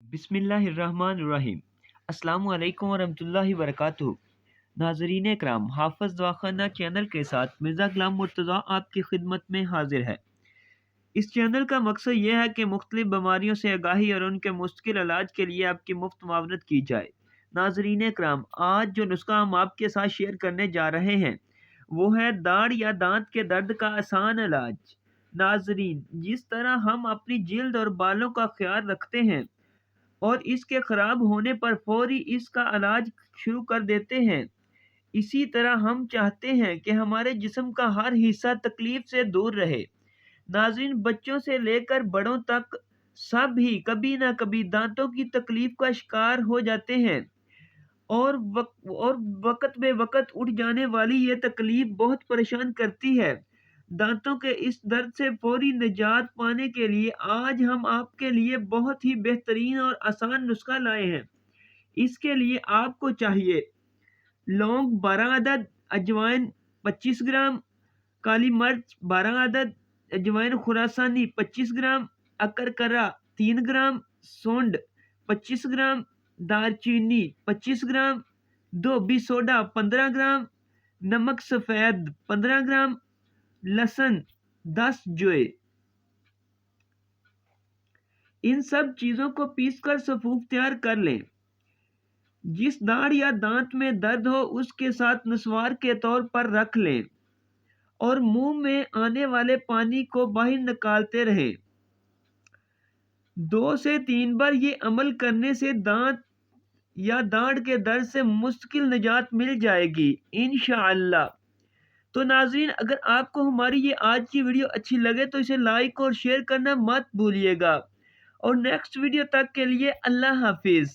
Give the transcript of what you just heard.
बिस्मिल्लाहिर्रहमानिर्रहीम। अस्सलामु अलैकुम वरहमतुल्लाहि वबरकातुहू। नाजरीन कराम, हाफिज दवाखाना चैनल के साथ मिर्ज़ा गुलाम मुर्तज़ा आपकी खिदमत में हाजिर है। इस चैनल का मकसद यह है कि मुख्तलिफ बीमारियों से आगाही और उनके मुश्किल इलाज के लिए आपकी मुफ्त मुआवनत की जाए। नाजरीन कराम, आज जो नुस्खा हम आपके साथ शेयर करने जा रहे हैं वो है दाढ़ या दांत के दर्द का आसान इलाज। नाजरीन, जिस तरह हम अपनी जिल्द और बालों का ख्याल रखते हैं और इसके खराब होने पर फौरी इसका इलाज शुरू कर देते हैं, इसी तरह हम चाहते हैं कि हमारे जिस्म का हर हिस्सा तकलीफ से दूर रहे। नाज़रीन, बच्चों से लेकर बड़ों तक सब ही कभी ना कभी दांतों की तकलीफ का शिकार हो जाते हैं और वक्त बे वक्त उठ जाने वाली ये तकलीफ बहुत परेशान करती है। दांतों के इस दर्द से फौरी निजात पाने के लिए आज हम आपके लिए बहुत ही बेहतरीन और आसान नुस्खा लाए हैं। इसके लिए आपको चाहिए लौंग 12 अदद, अजवाइन 25 ग्राम, काली मिर्च 12 अदद, अजवाइन खुरासानी 25 ग्राम, अकरकरा 3 ग्राम, सौंड 25 ग्राम, दालचीनी 25 ग्राम, धोबी सोडा 15 ग्राम, नमक सफ़ेद 15 ग्राम, लहसुन 10 जोए। इन सब चीज़ों को पीसकर सफूफ तैयार कर लें। जिस दाढ़ या दांत में दर्द हो उसके साथ नस्वार के तौर पर रख लें और मुंह में आने वाले पानी को बाहर निकालते रहें। 2 से 3 बार ये अमल करने से दांत या दाढ़ के दर्द से मुश्किल निजात मिल जाएगी इंशाअल्लाह। तो नाज़रीन, अगर आपको हमारी ये आज की वीडियो अच्छी लगे तो इसे लाइक और शेयर करना मत भूलिएगा। और नेक्स्ट वीडियो तक के लिए अल्लाह हाफिज़।